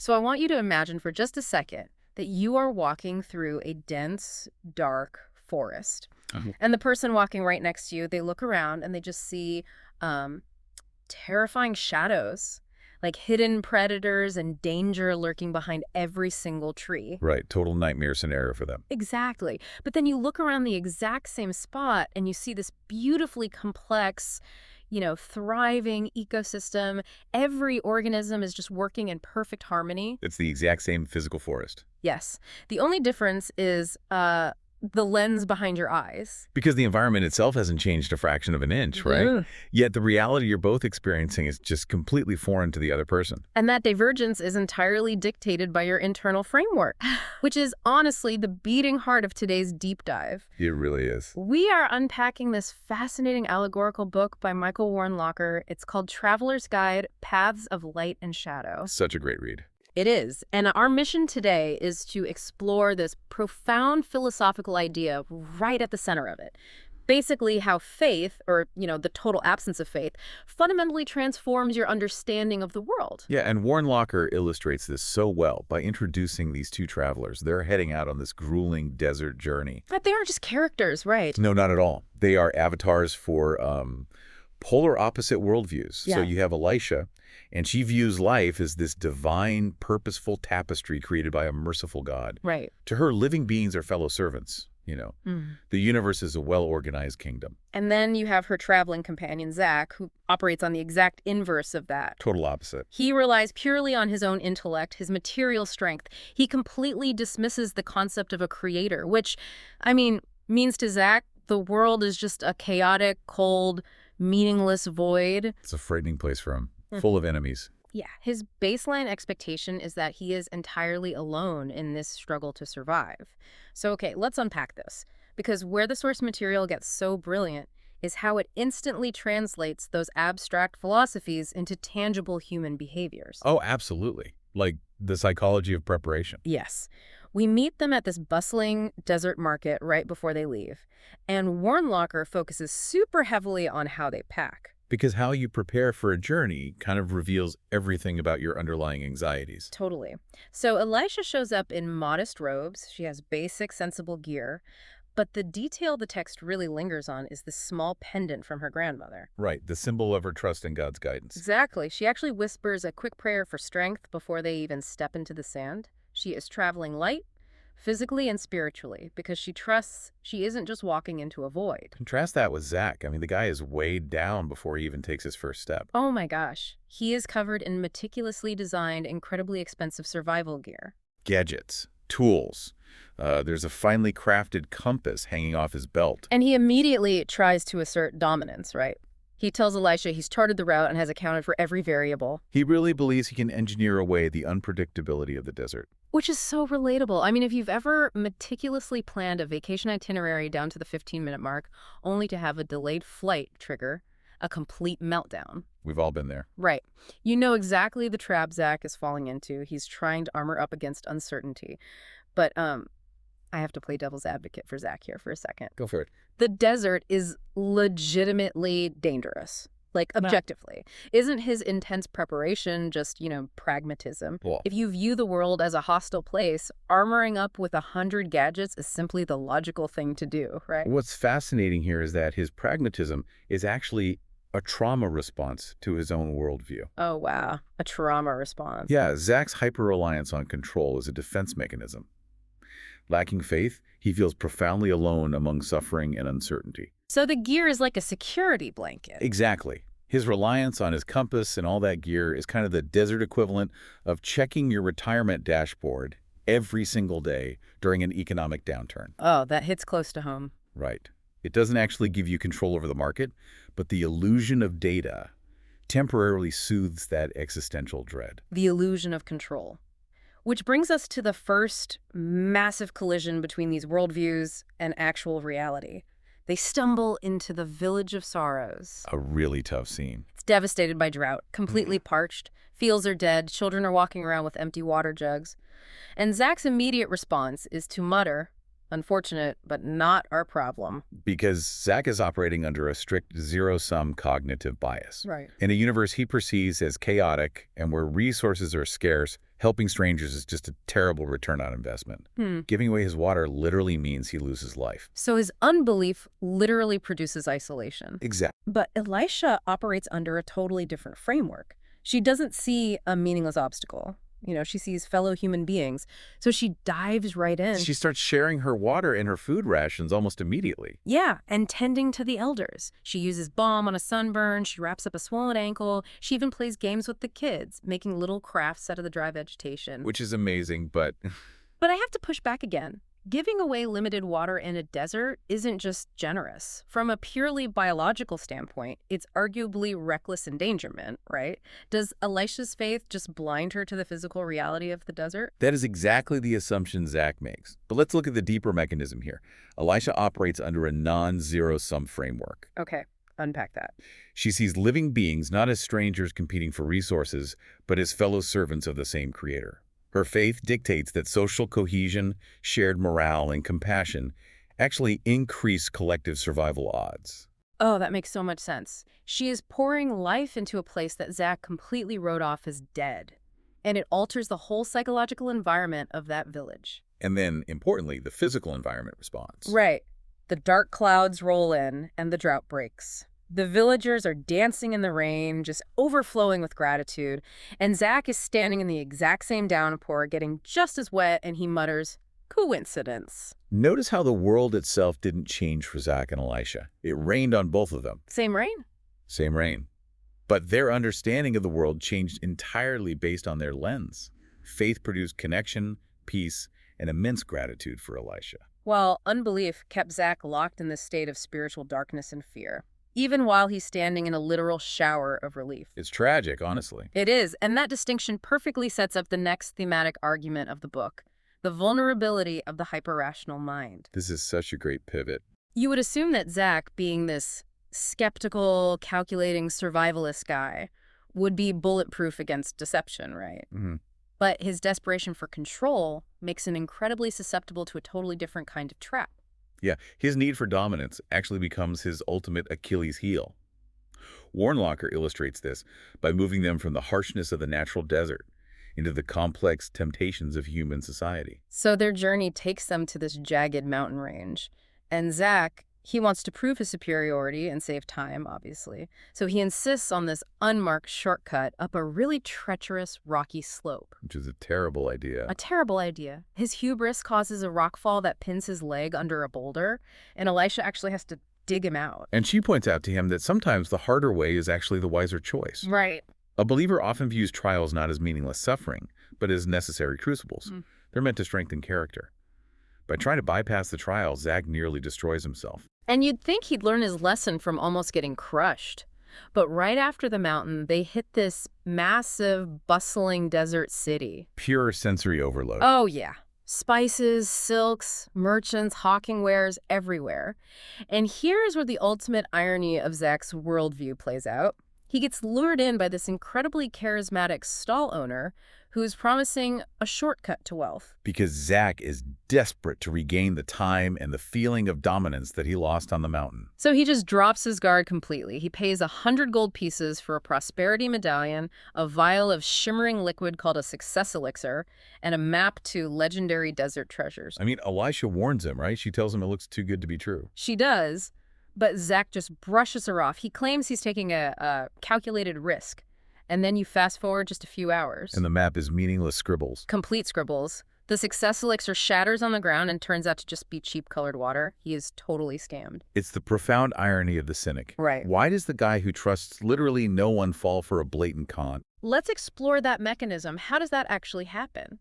So I want you to imagine for just a second that you are walking through a dense, dark forest. Uh-huh. And the person walking right next to you, they look around and they just see um, terrifying shadows, like hidden predators and danger lurking behind every single tree. Right, total nightmare scenario for them. Exactly. But then you look around the exact same spot and you see this beautifully complex, thriving ecosystem. Every organism is just working in perfect harmony. It's the exact same physical forest. Yes. The only difference is the lens behind your eyes. Because the environment itself hasn't changed a fraction of an inch, right? Yeah. Yet the reality you're both experiencing is just completely foreign to the other person. And that divergence is entirely dictated by your internal framework, which is honestly the beating heart of today's deep dive. It really is. We are unpacking this fascinating allegorical book by Michael Wornlocker. It's called Traveler's Guide, Paths of Light and Shadow. Such a great read. It is. And our mission today is to explore this profound philosophical idea right at the center of it. Basically how faith, or, the total absence of faith, fundamentally transforms your understanding of the world. Yeah, and Wornlocker illustrates this so well by introducing these two travelers. They're heading out on this grueling desert journey. But they aren't just characters, right? No, not at all. They are avatars for polar opposite worldviews. Yeah. So you have Elisha, and she views life as this divine, purposeful tapestry created by a merciful God. Right. To her, living beings are fellow servants. The universe is a well-organized kingdom. And then you have her traveling companion, Zach, who operates on the exact inverse of that. Total opposite. He relies purely on his own intellect, his material strength. He completely dismisses the concept of a creator, which, means to Zach, the world is just a chaotic, cold, meaningless void. It's a frightening place for him, full of enemies. Yeah, his baseline expectation is that he is entirely alone in this struggle to survive. So, okay, let's unpack this. Because where the source material gets so brilliant is how it instantly translates those abstract philosophies into tangible human behaviors. Oh, absolutely. Like the psychology of preparation. Yes. We meet them at this bustling desert market right before they leave. And Wornlocker focuses super heavily on how they pack. Because how you prepare for a journey kind of reveals everything about your underlying anxieties. Totally. So Elisha shows up in modest robes. She has basic, sensible gear. But the detail the text really lingers on is this small pendant from her grandmother. Right, the symbol of her trust in God's guidance. Exactly. She actually whispers a quick prayer for strength before they even step into the sand. She is traveling light, physically and spiritually, because she trusts she isn't just walking into a void. Contrast that with Zach. The guy is weighed down before he even takes his first step. Oh my gosh. He is covered in meticulously designed, incredibly expensive survival gear. Gadgets, tools. There's a finely crafted compass hanging off his belt. And he immediately tries to assert dominance, right? He tells Elisha he's charted the route and has accounted for every variable. He really believes he can engineer away the unpredictability of the desert. Which is so relatable. If you've ever meticulously planned a vacation itinerary down to the 15-minute mark, only to have a delayed flight trigger a complete meltdown. We've all been there. Right. You know exactly the trap Zach is falling into. He's trying to armor up against uncertainty. But I have to play devil's advocate for Zach here for a second. Go for it. The desert is legitimately dangerous. Like, objectively. Isn't his intense preparation just, pragmatism? Well, If you view the world as a hostile place, armoring up with 100 gadgets is simply the logical thing to do, right? what's fascinating here is that his pragmatism is actually a trauma response to his own worldview. Oh, wow. A trauma response. Yeah, Zach's hyper-reliance on control is a defense mechanism. Lacking faith, he feels profoundly alone among suffering and uncertainty. So the gear is like a security blanket. Exactly. His reliance on his compass and all that gear is kind of the desert equivalent of checking your retirement dashboard every single day during an economic downturn. Oh, that hits close to home. Right. It doesn't actually give you control over the market, but the illusion of data temporarily soothes that existential dread. The illusion of control. Which brings us to the first massive collision between these worldviews and actual reality. They stumble into the village of sorrows. A really tough scene. It's devastated by drought, completely parched. Fields are dead. Children are walking around with empty water jugs. And Zach's immediate response is to mutter, "Unfortunate, but not our problem." Because Zach is operating under a strict zero-sum cognitive bias. Right. In a universe he perceives as chaotic and where resources are scarce, Helping strangers is just a terrible return on investment. Hmm. Giving away his water literally means he loses life. So his unbelief literally produces isolation. Exactly. But Elisha operates under a totally different framework. She doesn't see a meaningless obstacle. She sees fellow human beings. So she dives right in. She starts sharing her water and her food rations almost immediately. Yeah, and tending to the elders. She uses balm on a sunburn, she wraps up a swollen ankle, she even plays games with the kids, making little crafts out of the dry vegetation. Which is amazing, but But I have to push back again. Giving away limited water in a desert isn't just generous. From a purely biological standpoint, it's arguably reckless endangerment, right? Does Elisha's faith just blind her to the physical reality of the desert? that is exactly the assumption Zach makes. But let's look at the deeper mechanism here. Elisha operates under a non-zero-sum framework. Okay, unpack that. She sees living beings not as strangers competing for resources, but as fellow servants of the same creator. Her faith dictates that social cohesion, shared morale, and compassion actually increase collective survival odds. Oh, that makes so much sense. She is pouring life into a place that Zach completely wrote off as dead. And it alters the whole psychological environment of that village. And then, importantly, the physical environment responds. Right. The dark clouds roll in and the drought breaks. The villagers are dancing in the rain, just overflowing with gratitude. And Zach is standing in the exact same downpour, getting just as wet, and he mutters, "Coincidence." Notice how the world itself didn't change for Zach and Elisha. It rained on both of them. Same rain? Same rain. But their understanding of the world changed entirely based on their lens. Faith produced connection, peace, and immense gratitude for Elisha. While unbelief kept Zach locked in this state of spiritual darkness and fear, even while he's standing in a literal shower of relief. It's tragic, honestly. It is, and that distinction perfectly sets up the next thematic argument of the book, the vulnerability of the hyper-rational mind. This is such a great pivot. You would assume that Zach, being this skeptical, calculating survivalist guy, would be bulletproof against deception, right? Mm-hmm. But his desperation for control makes him incredibly susceptible to a totally different kind of trap. Yeah, his need for dominance actually becomes his ultimate Achilles heel. Wornlocker illustrates this by moving them from the harshness of the natural desert into the complex temptations of human society. So their journey takes them to this jagged mountain range. And Zach, he wants to prove his superiority and save time, obviously. So he insists on this unmarked shortcut up a really treacherous, rocky slope. Which is a terrible idea. A terrible idea. His hubris causes a rockfall that pins his leg under a boulder, and Elisha actually has to dig him out. And she points out to him that sometimes the harder way is actually the wiser choice. Right. A believer often views trials not as meaningless suffering, but as necessary crucibles. They're meant to strengthen character. By trying to bypass the trial, Zach nearly destroys himself. And you'd think he'd learn his lesson from almost getting crushed. But right after the mountain, they hit this massive, bustling desert city. Pure sensory overload. Oh, yeah. Spices, silks, merchants, hawking wares everywhere. And here's where the ultimate irony of Zach's worldview plays out. He gets lured in by this incredibly charismatic stall owner who's promising a shortcut to wealth. Because Zach is desperate to regain the time and the feeling of dominance that he lost on the mountain. So he just drops his guard completely. He pays 100 gold pieces for a prosperity medallion, a vial of shimmering liquid called a success elixir, and a map to legendary desert treasures. I mean, Elisha warns him, right? She tells him it looks too good to be true. She does, but Zach just brushes her off. He claims he's taking a calculated risk. And then you fast forward just a few hours. And the map is meaningless scribbles. Complete scribbles. The success elixir shatters on the ground and turns out to just be cheap colored water. He is totally scammed. It's the profound irony of the cynic. Right. Why does the guy who trusts literally no one fall for a blatant con? Let's explore that mechanism. How does that actually happen?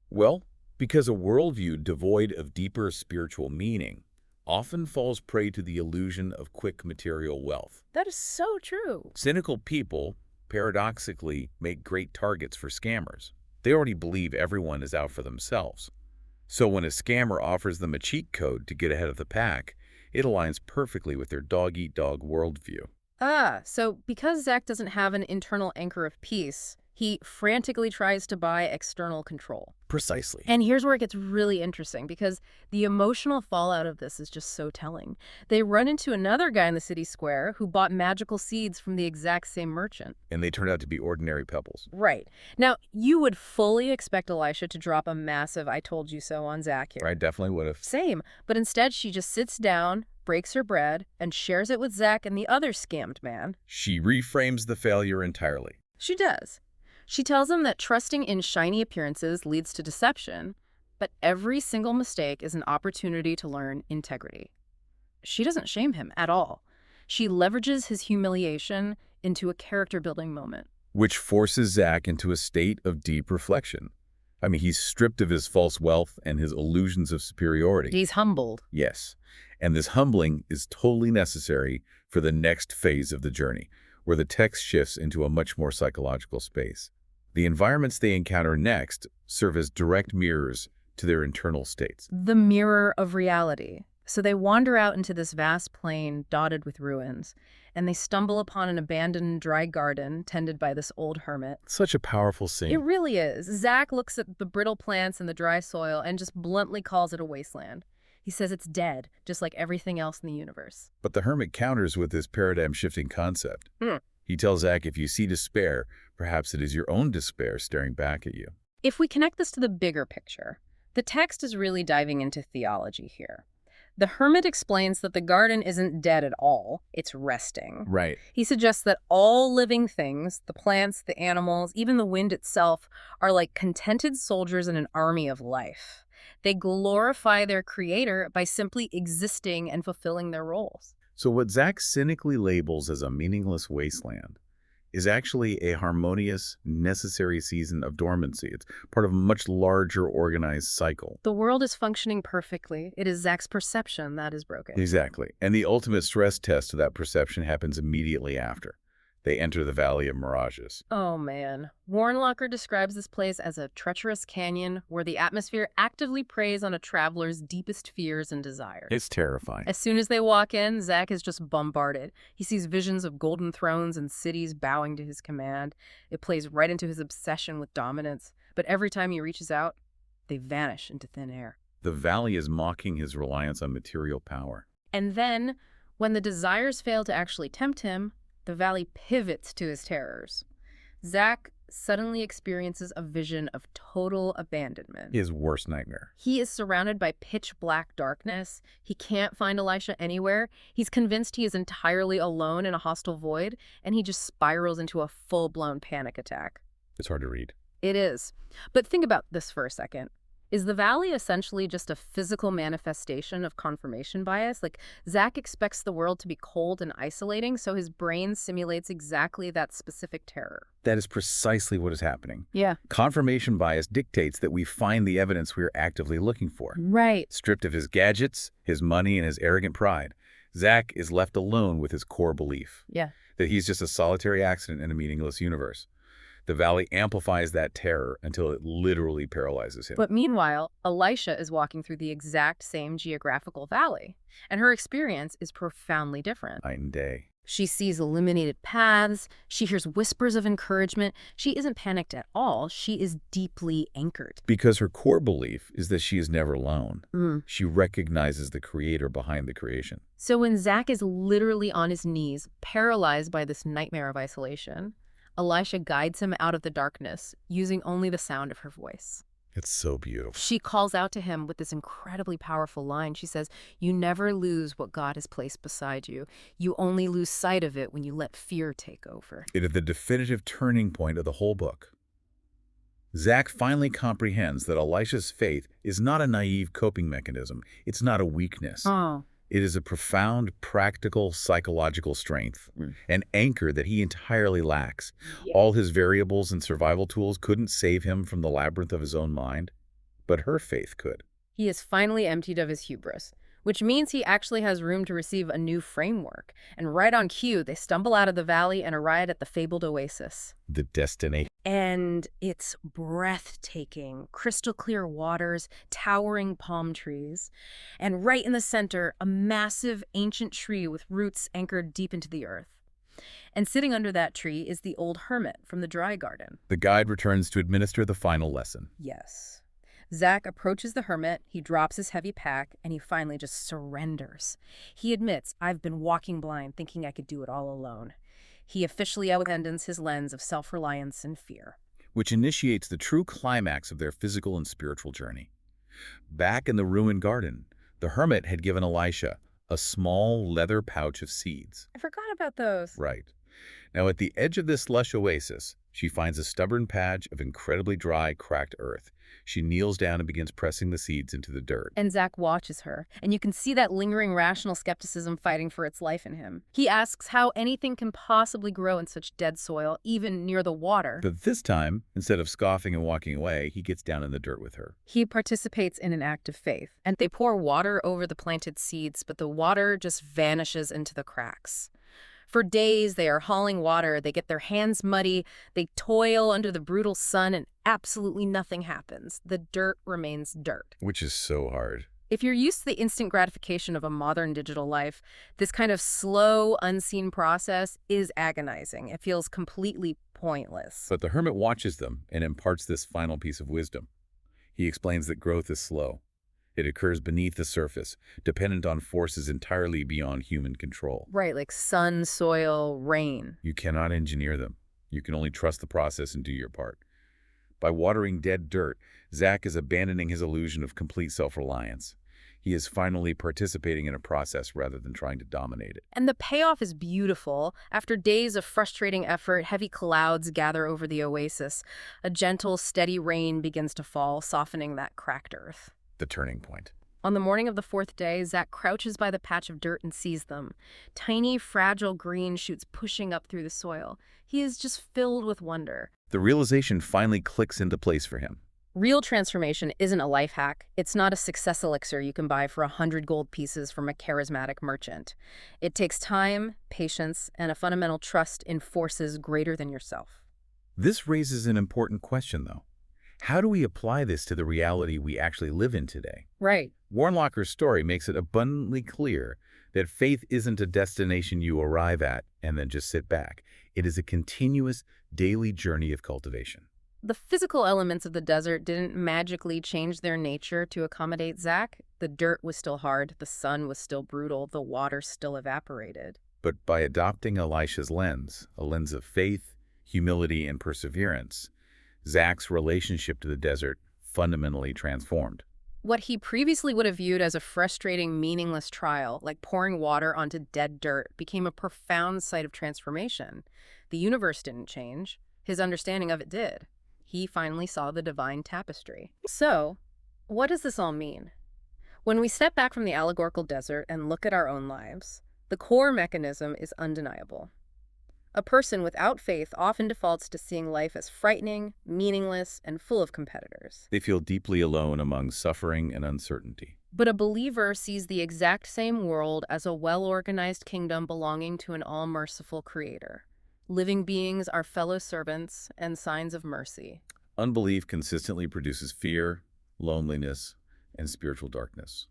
Well, because a worldview devoid of deeper spiritual meaning often falls prey to the illusion of quick material wealth. That is so true. Cynical people paradoxically make great targets for scammers. They already believe everyone is out for themselves. So when a scammer offers them a cheat code to get ahead of the pack, it aligns perfectly with their dog-eat-dog worldview. So because Zach doesn't have an internal anchor of peace, He frantically tries to buy external control. Precisely. And here's where it gets really interesting, because the emotional fallout of this is just so telling. They run into another guy in the city square who bought magical seeds from the exact same merchant. And they turned out to be ordinary pebbles. Right. Now, you would fully expect Elisha to drop a massive "I told you so" on Zach here. I definitely would have. Same. But instead, she just sits down, breaks her bread, and shares it with Zach and the other scammed man. She reframes the failure entirely. She does. She tells him that trusting in shiny appearances leads to deception, but every single mistake is an opportunity to learn integrity. She doesn't shame him at all. She leverages his humiliation into a character-building moment. Which forces Zach into a state of deep reflection. I mean, he's stripped of his false wealth and his illusions of superiority. He's humbled. Yes. And this humbling is totally necessary for the next phase of the journey, where the text shifts into a much more psychological space. The environments they encounter next serve as direct mirrors to their internal states. The mirror of reality. So they wander out into this vast plain dotted with ruins, and they stumble upon an abandoned dry garden tended by this old hermit. Such a powerful scene. It really is. Zach looks at the brittle plants and the dry soil and just bluntly calls it a wasteland. He says it's dead, just like everything else in the universe. But the hermit counters with this paradigm-shifting concept. He tells Zach, if you see despair, perhaps it is your own despair staring back at you. If we connect this to the bigger picture, the text is really diving into theology here. The hermit explains that the garden isn't dead at all, it's resting. Right. He suggests that all living things, the plants, the animals, even the wind itself, are like contented soldiers in an army of life. They glorify their creator by simply existing and fulfilling their roles. So what Zach cynically labels as a meaningless wasteland is actually a harmonious, necessary season of dormancy. It's part of a much larger organized cycle. The world is functioning perfectly. It is Zach's perception that is broken. Exactly. And the ultimate stress test of that perception happens immediately after. They enter the Valley of Mirages. Oh, man. Wornlocker describes this place as a treacherous canyon where the atmosphere actively preys on a traveler's deepest fears and desires. It's terrifying. As soon as they walk in, Zach is just bombarded. He sees visions of golden thrones and cities bowing to his command. It plays right into his obsession with dominance. But every time he reaches out, they vanish into thin air. The valley is mocking his reliance on material power. And then, when the desires fail to actually tempt him, the valley pivots to his terrors. Zach suddenly experiences a vision of total abandonment. His worst nightmare. He is surrounded by pitch-black darkness. He can't find Elisha anywhere. He's convinced he is entirely alone in a hostile void, and he just spirals into a full-blown panic attack. It's hard to read. It is. But think about this for a second. Is the valley essentially just a physical manifestation of confirmation bias? Like, Zach expects the world to be cold and isolating, so his brain simulates exactly that specific terror. That is precisely what is happening. Yeah. Confirmation bias dictates that we find the evidence we are actively looking for. Right. Stripped of his gadgets, his money, and his arrogant pride, Zach is left alone with his core belief. Yeah. That he's just a solitary accident in a meaningless universe. The valley amplifies that terror until it literally paralyzes him. But meanwhile, Elisha is walking through the exact same geographical valley, and her experience is profoundly different. Night and day. She sees illuminated paths. She hears whispers of encouragement. She isn't panicked at all. She is deeply anchored. Because her core belief is that she is never alone. She recognizes the creator behind the creation. So when Zach is literally on his knees, paralyzed by this nightmare of isolation, Elisha guides him out of the darkness, using only the sound of her voice. It's so beautiful. She calls out to him with this incredibly powerful line. She says, "You never lose what God has placed beside you. You only lose sight of it when you let fear take over." It is the definitive turning point of the whole book. Zach finally comprehends that Elisha's faith is not a naive coping mechanism. It's not a weakness. Oh. It is a profound, practical, psychological strength, an anchor that he entirely lacks. Yeah. All his variables and survival tools couldn't save him from the labyrinth of his own mind, but her faith could. He is finally emptied of his hubris, which means he actually has room to receive a new framework. And right on cue, they stumble out of the valley and arrive at the fabled oasis. The destination. And it's breathtaking, crystal clear waters, towering palm trees, and right in the center, a massive ancient tree with roots anchored deep into the earth. And sitting under that tree is the old hermit from the dry garden. The guide returns to administer the final lesson. Yes. Zach approaches the hermit, he drops his heavy pack, and he finally just surrenders. He admits, I've been walking blind, thinking I could do it all alone. He officially abandons his lens of self-reliance and fear. Which initiates the true climax of their physical and spiritual journey. Back in the ruined garden, the hermit had given Elisha a small leather pouch of seeds. I forgot about those. Right. Now, at the edge of this lush oasis, she finds a stubborn patch of incredibly dry, cracked earth. She kneels down and begins pressing the seeds into the dirt. And Zach watches her, and you can see that lingering rational skepticism fighting for its life in him. He asks how anything can possibly grow in such dead soil, even near the water. But this time, instead of scoffing and walking away, he gets down in the dirt with her. He participates in an act of faith, and they pour water over the planted seeds, but the water just vanishes into the cracks. For days, they are hauling water, they get their hands muddy, they toil under the brutal sun, and absolutely nothing happens. The dirt remains dirt. Which is so hard. If you're used to the instant gratification of a modern digital life, this kind of slow, unseen process is agonizing. It feels completely pointless. But the hermit watches them and imparts this final piece of wisdom. He explains that growth is slow. It occurs beneath the surface, dependent on forces entirely beyond human control. Right, like sun, soil, rain. You cannot engineer them. You can only trust the process and do your part. By watering dead dirt, Zach is abandoning his illusion of complete self-reliance. He is finally participating in a process rather than trying to dominate it. And the payoff is beautiful. After days of frustrating effort, heavy clouds gather over the oasis. A gentle, steady rain begins to fall, softening that cracked earth. The turning point. On the morning of the fourth day, Zach crouches by the patch of dirt and sees them. Tiny, fragile green shoots pushing up through the soil. He is just filled with wonder. The realization finally clicks into place for him. Real transformation isn't a life hack. It's not a success elixir you can buy for 100 gold pieces from a charismatic merchant. It takes time, patience, and a fundamental trust in forces greater than yourself. This raises an important question, though. How do we apply this to the reality we actually live in today? Right. Wornlocker's story makes it abundantly clear that faith isn't a destination you arrive at and then just sit back. It is a continuous, daily journey of cultivation. The physical elements of the desert didn't magically change their nature to accommodate Zach. The dirt was still hard, the sun was still brutal, the water still evaporated. But by adopting Elisha's lens, a lens of faith, humility, and perseverance, Zach's relationship to the desert fundamentally transformed. What he previously would have viewed as a frustrating, meaningless trial, like pouring water onto dead dirt, became a profound site of transformation. The universe didn't change. His understanding of it did. He finally saw the divine tapestry. So, what does this all mean? When we step back from the allegorical desert and look at our own lives, the core mechanism is undeniable. A person without faith often defaults to seeing life as frightening, meaningless, and full of competitors. They feel deeply alone among suffering and uncertainty. But a believer sees the exact same world as a well-organized kingdom belonging to an all-merciful creator. Living beings are fellow servants and signs of mercy. Unbelief consistently produces fear, loneliness, and spiritual darkness.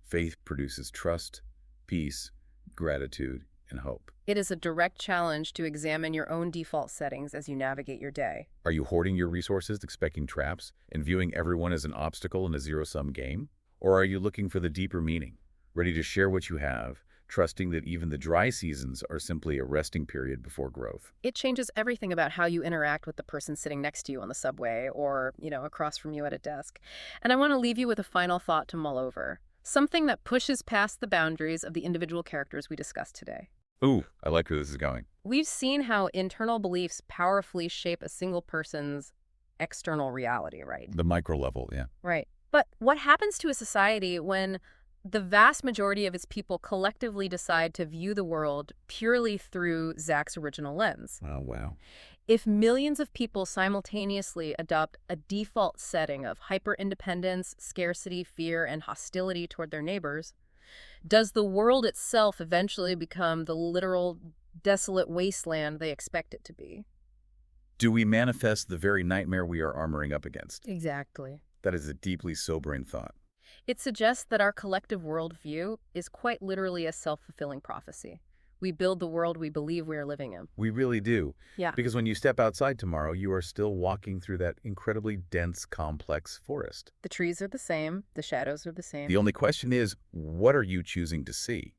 Faith produces trust, peace, gratitude, and hope. It is a direct challenge to examine your own default settings as you navigate your day. Are you hoarding your resources, expecting traps, and viewing everyone as an obstacle in a zero-sum game? Or are you looking for the deeper meaning, ready to share what you have, trusting that even the dry seasons are simply a resting period before growth? It changes everything about how you interact with the person sitting next to you on the subway or, across from you at a desk. And I want to leave you with a final thought to mull over. Something that pushes past the boundaries of the individual characters we discussed today. Ooh, I like where this is going. We've seen how internal beliefs powerfully shape a single person's external reality, right? The micro level, yeah. Right. But what happens to a society when the vast majority of its people collectively decide to view the world purely through Zach's original lens? Oh, wow. If millions of people simultaneously adopt a default setting of hyper-independence, scarcity, fear, and hostility toward their neighbors, does the world itself eventually become the literal, desolate wasteland they expect it to be? Do we manifest the very nightmare we are armoring up against? Exactly. That is a deeply sobering thought. It suggests that our collective worldview is quite literally a self-fulfilling prophecy. We build the world we believe we are living in. We really do. Yeah. Because when you step outside tomorrow, you are still walking through that incredibly dense, complex forest. The trees are the same. The shadows are the The same. only question is, what are you choosing to see?